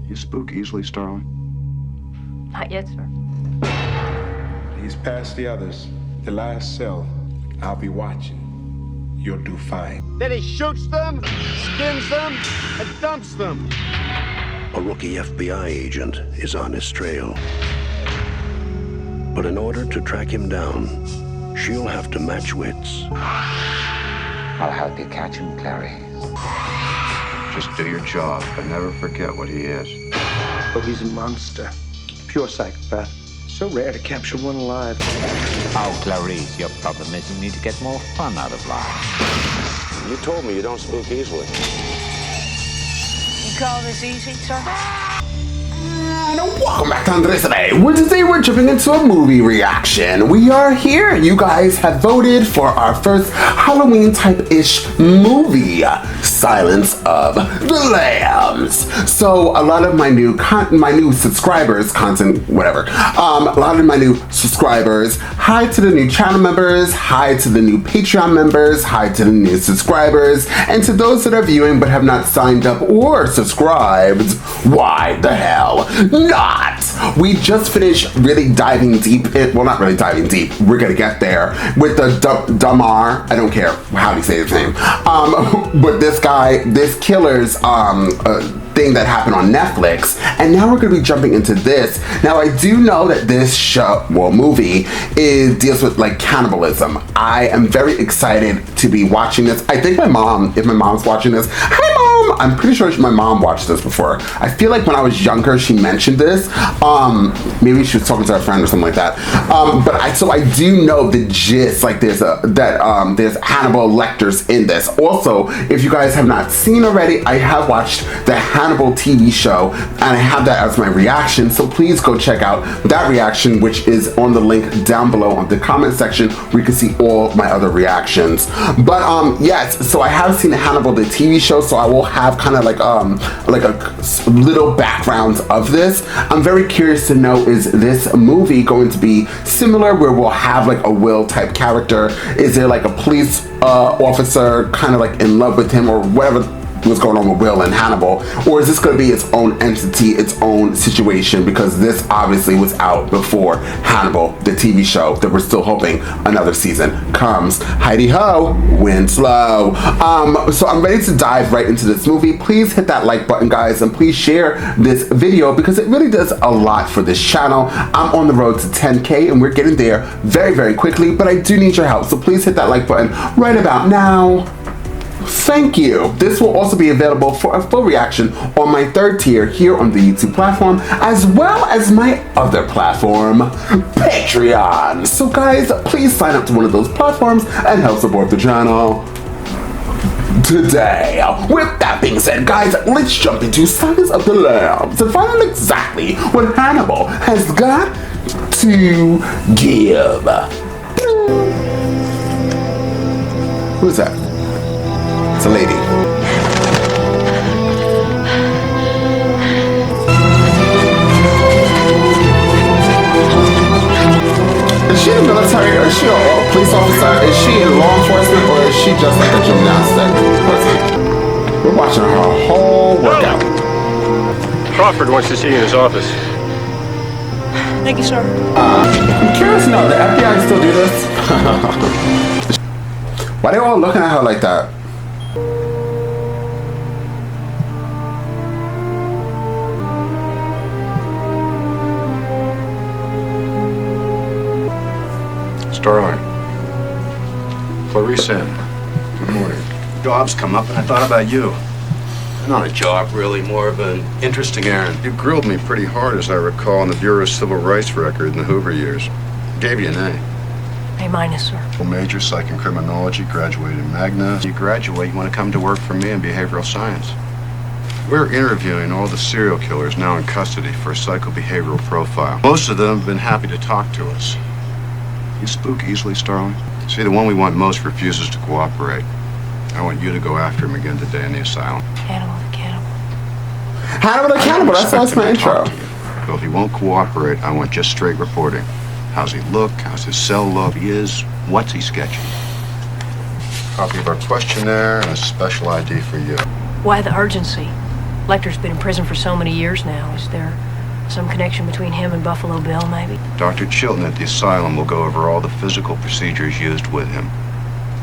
You spook easily, Starling? Not yet, sir. He's past the others. The last cell. I'll be watching. You'll do fine. Then he shoots them, skins them, and dumps them. A rookie FBI agent is on his trail. But in order to track him down, she'll have to match wits. I'll help you catch him, Clary. Just do your job, but never forget what he is. Oh, he's a monster. Pure psychopath. So rare to capture one alive. Oh, Clarice, your problem is you need to get more fun out of life. You told me you don't spook easily. You call this easy, sir? And welcome back to Andres today. Today we're jumping into a movie reaction. We are here. You guys have voted for our first Halloween type-ish movie, Silence of the Lambs. So a lot of my new subscribers, a lot of my new subscribers, hi to the new channel members, hi to the new Patreon members, hi to the new subscribers, and to those that are viewing but have not signed up or subscribed, why the hell not? We just finished really diving deep well, not really diving deep, we're gonna get there, with the Damar, I don't care how you say his name, but this killer's thing that happened on Netflix, and now we're going to be jumping into this. Now I do know that this movie deals with like cannibalism. I am very excited to be watching this. I think if my mom's watching this, hi mom, I'm pretty sure my mom watched this before. I feel like when I was younger she mentioned this. Maybe she was talking to her friend or something like that. So I do know the gist, like there's Hannibal Lecters in this. Also, if you guys have not seen already, I have watched the Hannibal TV show and I have that as my reaction, so please go check out that reaction, which is on the link down below on the comment section where you can see all my other reactions. But yes, so I have seen Hannibal the TV show, so I will have kind of like a little background of this. I'm very curious to know, is this movie going to be similar where we'll have like a Will type character? Is there like a police officer kind of like in love with him or whatever was going on with Will and Hannibal, or is this going to be its own entity, its own situation, because this obviously was out before Hannibal the TV show that we're still hoping another season comes. Heidi ho, Winslow. So I'm ready to dive right into this movie. Please hit that like button, guys, and please share this video because it really does a lot for this channel. I'm on the road to 10K and we're getting there very, very quickly, but I do need your help, so please hit that like button right about now. Thank you. This will also be available for a full reaction on my third tier here on the YouTube platform, as well as my other platform, Patreon. So guys, please sign up to one of those platforms and help support the channel today. With that being said, guys, let's jump into Silence of the Lambs to find out exactly what Hannibal has got to give. Who's that? It's a lady. Is she in the military, or is she a police officer? Is she in law enforcement, or is she just like a gymnastic person? We're watching her whole workout. Crawford wants to see you in his office. Thank you, sir. I'm curious to know, the FBI still do this? Why they all looking at her like that? Starling. Clarice in. Good morning. Job's come up and I thought about you. Not a job, really, more of an interesting errand. You grilled me pretty hard, as I recall, on the Bureau of Civil Rights record in the Hoover years. Gave you an A. A-, sir. Full major, psych and criminology, graduated Magna. You graduate, you want to come to work for me in behavioral science. We're interviewing all the serial killers now in custody for a psychobehavioral profile. Most of them have been happy to talk to us. You spook easily, Starling? See, the one we want most refuses to cooperate. I want you to go after him again today in the asylum. Hannibal the cannibal. Hannibal the cannibal, that's my intro. But if he won't cooperate, I want just straight reporting. How's he look? How's his cell look? He is. What's he sketching? Copy of our questionnaire and a special ID for you. Why the urgency? Lecter's been in prison for so many years now. Is there some connection between him and Buffalo Bill, maybe? Dr. Chilton at the asylum will go over all the physical procedures used with him.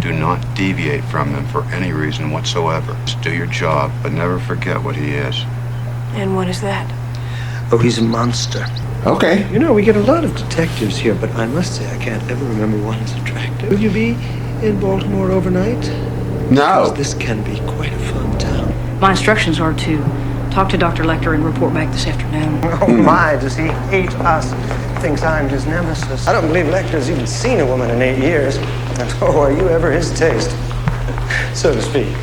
Do not deviate from them for any reason whatsoever. Just do your job, but never forget what he is. And what is that? Oh, he's a monster. Okay. You know, we get a lot of detectives here, but I must say I can't ever remember one as attractive. Will you be in Baltimore overnight? No. Because this can be quite a fun town. My instructions are to talk to Dr. Lecter and report back this afternoon. Oh my, does he hate us? Thinks I'm his nemesis. I don't believe Lecter's even seen a woman in 8 years. And oh, are you ever his taste? So to speak.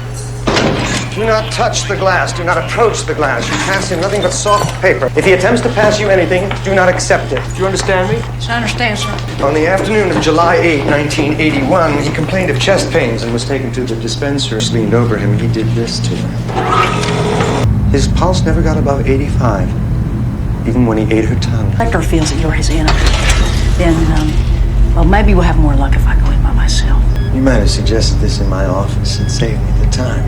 Do not touch the glass. Do not approach the glass. You pass him nothing but soft paper. If he attempts to pass you anything, do not accept it. Do you understand me? Yes, I understand, sir. On the afternoon of July 8, 1981, he complained of chest pains and was taken to the dispenser. She leaned over him. He did this to her. His pulse never got above 85, even when he ate her tongue. Lecter feels that you're his enemy. Then, well, maybe we'll have more luck if I go in by myself. You might have suggested this in my office and saved me the time.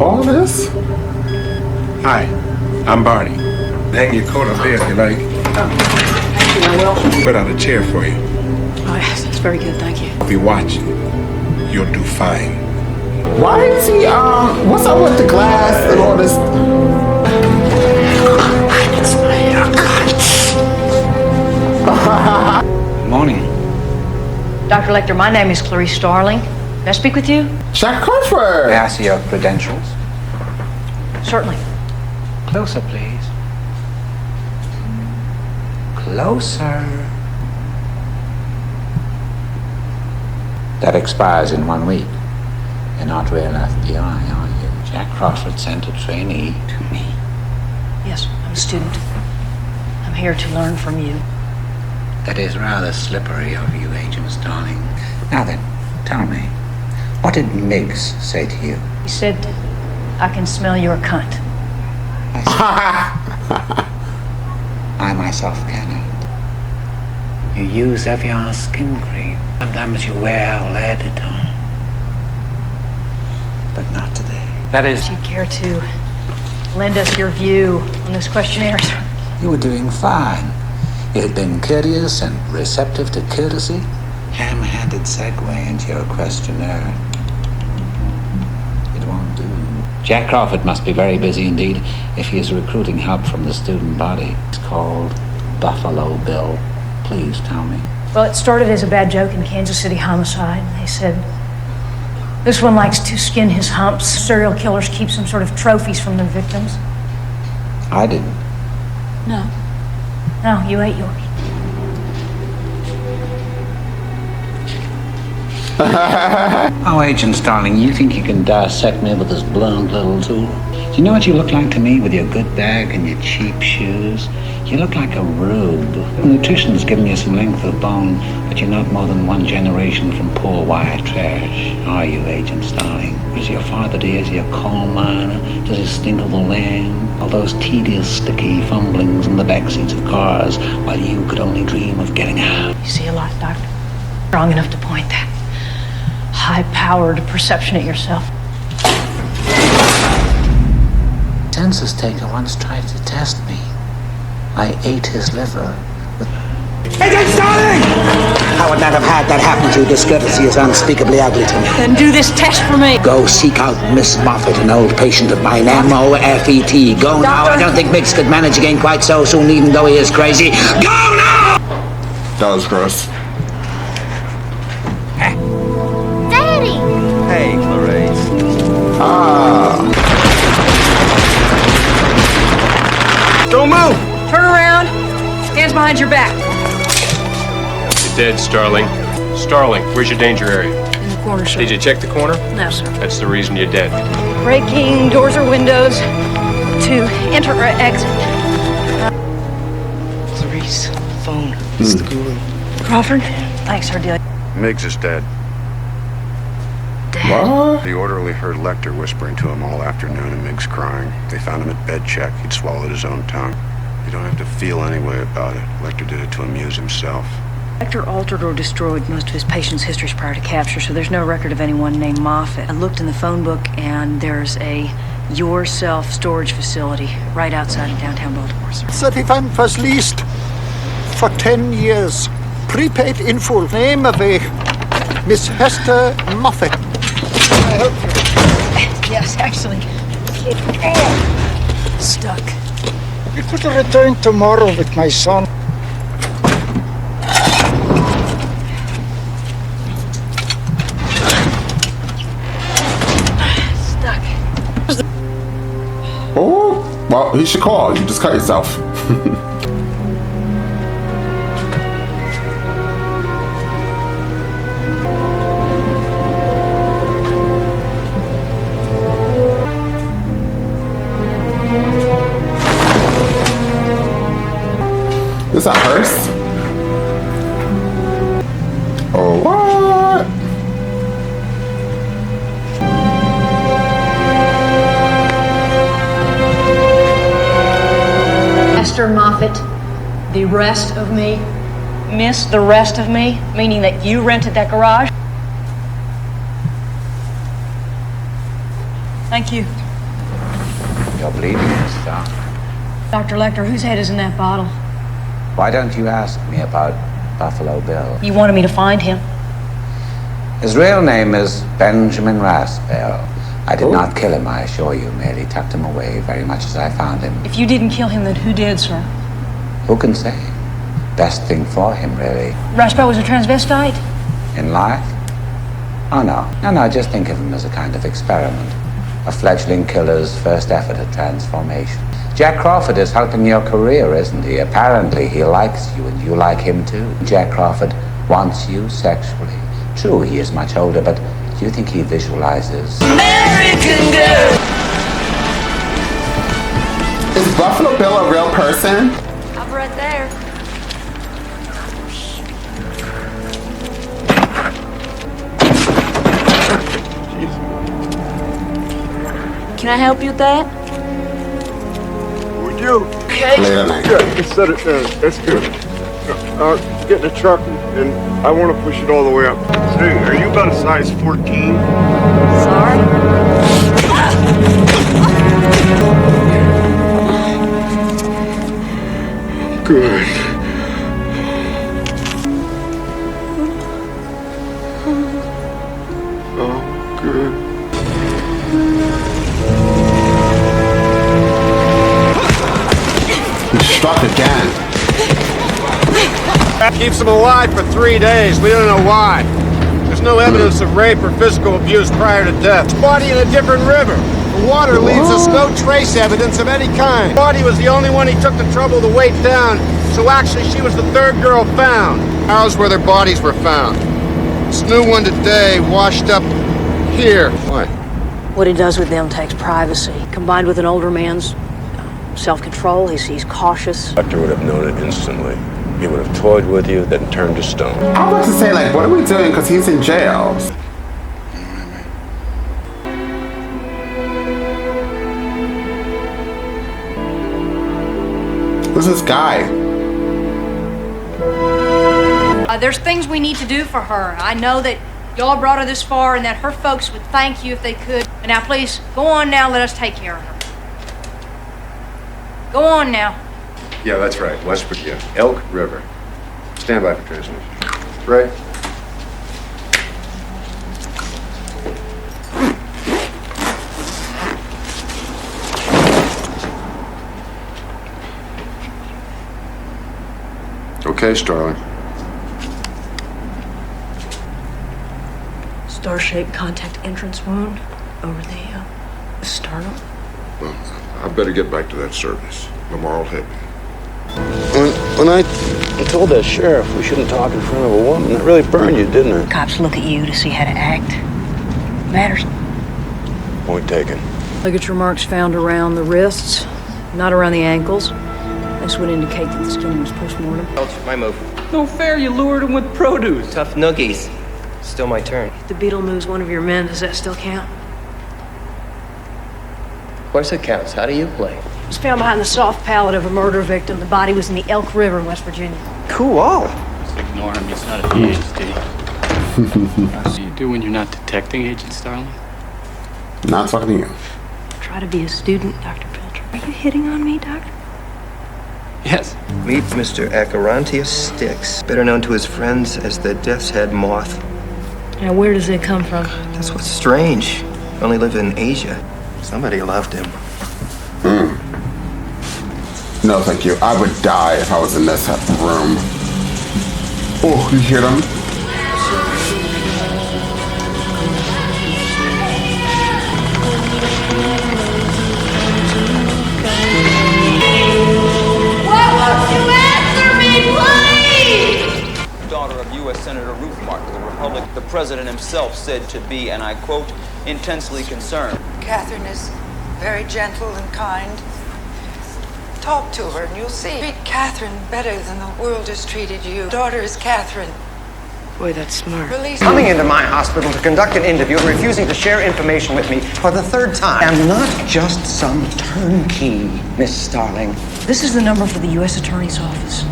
All this? Hi, I'm Barney. Hang your coat up there if you like. Thank you, I will. Put out a chair for you. Oh, yes, that's very good, thank you. I'll be watching. You'll do fine. Why is he, what's up with the glass and all this? Morning. Dr. Lecter, my name is Clarice Starling. May I speak with you? Jack Crawford. May I see your credentials? Certainly. Closer, please. Closer. That expires in 1 week. You're not real FBI, are you? Jack Crawford sent a trainee to me. Yes, I'm a student. I'm here to learn from you. That is rather slippery of you, Agent Starling. Now then, tell me, what did Miggs say to you? He said, I can smell your cunt. I myself cannot. You use F.B.I. skin cream. Sometimes you wear lead on. But not today. That is, Do you care to lend us your view on this questionnaire, sir? you were doing fine. You had been courteous and receptive to courtesy. Ham-handed segue into your questionnaire. It won't do. Jack Crawford must be very busy indeed if he is recruiting help from the student body. It's called Buffalo Bill. Please tell me. Well, it started as a bad joke in Kansas City homicide. They said, this one likes to skin his humps. Serial killers keep some sort of trophies from their victims. I didn't. No, you ate yours. Oh, Agent Starling, you think you can dissect me with this blunt little tool? Do you know what you look like to me with your good bag and your cheap shoes? You look like a rube. Nutrition's given you some length of bone, but you're not more than one generation from poor white trash, are you, Agent Starling? Is your father dear? Is he a coal miner? Does he stink of the land? All those tedious, sticky fumblings in the backseats of cars while you could only dream of getting out. You see a lot, Doctor. Strong enough to point that high-powered perception at yourself. Census taker once tried to test me. I ate his liver with... Agent Starling! I would not have had that happen to you. Discourtesy is unspeakably ugly to me. Then do this test for me. Go seek out Miss Moffat, an old patient of mine, M-O-F-E-T. Go now. I don't think Miggs could manage again quite so soon, even though he is crazy. Go now! That was gross. Daddy! Hey, Clarice. Don't move! Turn around. Hands behind your back. You're dead, Starling. Starling, where's your danger area? In the corner, sir. Did you check the corner? No, sir. That's the reason you're dead. Breaking doors or windows to enter or exit. Clarice, phone. It's the guru. Crawford? Thanks, Ardelia. Miggs is dead. What? The orderly heard Lecter whispering to him all afternoon and Miggs crying. They found him at bed check. He'd swallowed his own tongue. You don't have to feel any way about it. Lecter did it to amuse himself. Lecter altered or destroyed most of his patients' histories prior to capture, so there's no record of anyone named Moffat. I looked in the phone book, and there's a yourself storage facility right outside of downtown Baltimore, sir. 35 was leased for 10 years. Prepaid in full. Name of a Miss Hester Moffat. I help you. Yes, actually. Stuck. You could return tomorrow with my son. Oh, well, he should call. You just cut yourself. Is that hers? Oh, what? Esther Moffat, the rest of me. Miss, the rest of me? Meaning that you rented that garage? Thank you. You're bleeding, mister. Dr. Lecter, whose head is in that bottle? Why don't you ask me about Buffalo Bill? You wanted me to find him. His real name is Benjamin Rasbell. I did not kill him, I assure you. Merely tucked him away very much as I found him. If you didn't kill him, then who did, sir? Who can say? Best thing for him, really. Rasbell was a transvestite? In life? Oh, no. No, just think of him as a kind of experiment. A fledgling killer's first effort at transformation. Jack Crawford is helping your career, isn't he? Apparently he likes you and you like him too. Jack Crawford wants you sexually. True, he is much older, but do you think he visualizes American Girl? Is Buffalo Bill a real person? I'm right there. Can I help you with that? Would you? Later tonight. Yeah, you set it down. That's good. Get in the truck and I want to push it all the way up. Hey, are you about a size 14? Sorry? Good. Oh, good. He struck again. Keeps him alive for 3 days. We don't know why. There's no evidence of rape or physical abuse prior to death. His body in a different river. The water leaves us no trace evidence of any kind. The body was the only one he took the trouble to weight down, so actually she was the third girl found. Ours where their bodies were found. This new one today washed up here. What? What he does with them takes privacy. Combined with an older man's self-control, he's cautious. Doctor would have known it instantly. He would have toyed with you, then turned to stone. I was about to say, like, what are we doing? Because he's in jail. Who's this guy? There's things we need to do for her. I know that y'all brought her this far and that her folks would thank you if they could. And now, please, go on now. Let us take care of her. Go on now. Yeah, that's right. West Virginia. Elk River. Stand by for transmission. Right. Okay, Starling. Star-shaped contact entrance wound over the sternum. Well, I better get back to that service. Lamar will hit me. When I told that sheriff we shouldn't talk in front of a woman, that really burned you, didn't it? Cops look at you to see how to act. Matters. Point taken. Ligature marks found around the wrists, not around the ankles. This would indicate that the skin was post-mortem. My move. No fair, you lured him with produce. Tough noogies. Still my turn. If the beetle moves one of your men, does that still count? Of course it counts. How do you play? It was found behind the soft pallet of a murder victim. The body was in the Elk River, West Virginia. Cool. ignore him. He's not a PhD. What do you do when you're not detecting, Agent Starling? Not talking to you. Try to be a student, Dr. Pilcher. Are you hitting on me, Doctor? Yes. Meet Mr. Acherontius Styx, better known to his friends as the Death's Head Moth. Now, where does it come from? That's what's strange. He only lived in Asia. Somebody loved him. No, thank you. I would die if I was in this room. Oh, you hear them? Daughter of U.S. Senator Ruth Martin, the Republic, the President himself said to be, and I quote, intensely concerned. Catherine is very gentle and kind. Talk to her and you'll see. Treat Catherine better than the world has treated you. Daughter is Catherine. Boy, that's smart. Release Coming into my hospital to conduct an interview and refusing to share information with me for the third time. I'm not just some turnkey, Miss Starling. This is the number for the U.S. Attorney's Office.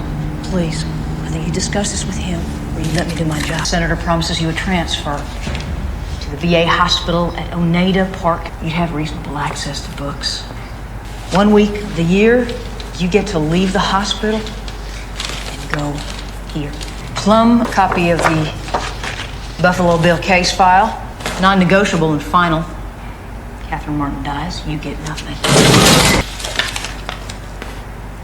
Please, whether you discuss this with him or you let me do my job. Senator promises you a transfer to the VA hospital at Oneida Park. You'd have reasonable access to books. 1 week of the year, you get to leave the hospital and go here. Plum copy of the Buffalo Bill case file, non-negotiable and final. Catherine Martin dies, you get nothing.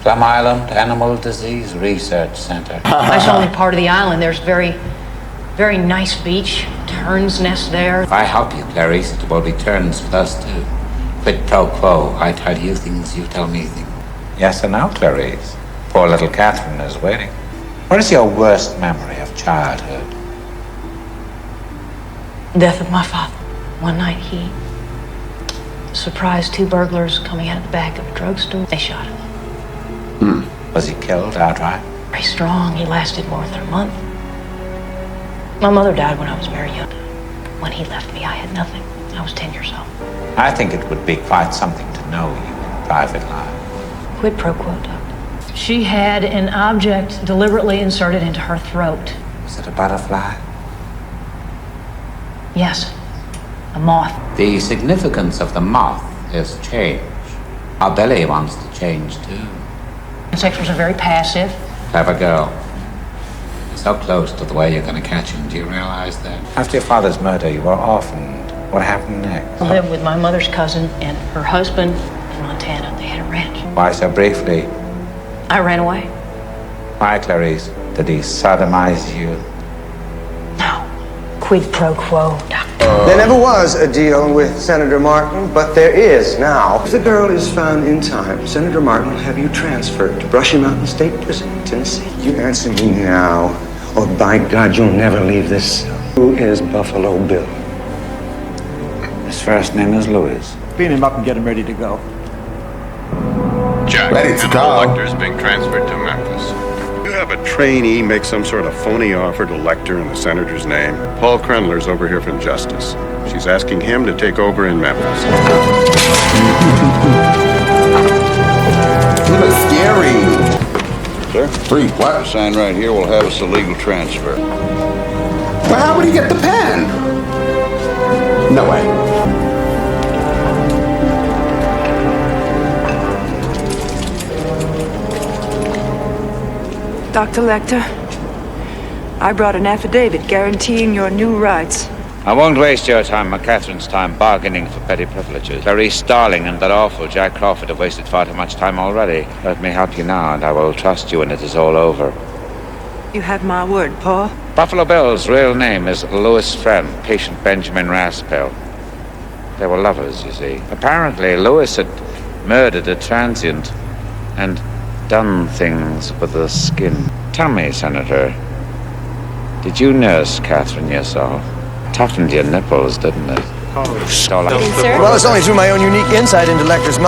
Plum Island Animal Disease Research Center. That's only part of the island. There's very nice beach, tern's nest there. If I help you, Clarice, it will be turns with us too. Quid pro quo. I tell you things, you tell me things. Yes or no, Clarice? Poor little Catherine is waiting. What is your worst memory of childhood? Death of my father. One night he surprised two burglars coming out of the back of a drugstore. They shot him. Was he killed outright? Very strong. He lasted more than a month. My mother died when I was very young. When he left me, I had nothing. I was 10 years old. I think it would be quite something to know you in private life. Quid pro quo, Doctor. She had an object deliberately inserted into her throat. Was it a butterfly? Yes, a moth. The significance of the moth is change. Our belly wants to change too. Insects are very passive. Clever girl. So close to the way you're going to catch him. Do you realize that? After your father's murder, you were orphaned. What happened next? I lived with my mother's cousin and her husband in Montana. They had a ranch. Why so briefly? I ran away. Why, Clarice? Did he sodomize you? No. Quid pro quo, Doctor. There never was a deal with Senator Martin, but there is now. If the girl is found in time, Senator Martin will have you transferred to Brush Mountain State Prison in Tennessee. You answer me now, or by God, you'll never leave this cell. Who is Buffalo Bill? His first name is Louis. Clean him up and get him ready to go. Jack, Ready to go. Lecter is being transferred to Memphis. You have a trainee make some sort of phony offer to Lecter in the senator's name. Paul Krendler's over here from Justice. She's asking him to take over in Memphis. He looks scary. Sir? Three, what? The sign right here will have us a legal transfer. Well, how would he get the pen? No way. Dr. Lecter, I brought an affidavit guaranteeing your new rights. I won't waste your time or Catherine's time bargaining for petty privileges. Clarice Starling and that awful Jack Crawford have wasted far too much time already. Let me help you now, and I will trust you when it is all over. You have my word, Paul. Buffalo Bill's real name is Louis Friend, patient Benjamin Raspel. They were lovers, you see. Apparently, Louis had murdered a transient and done things with the skin. Tell me, Senator, did you nurse Catherine yourself? Toughened your nipples, didn't it? Well, it's only through my own unique insight into Lecter's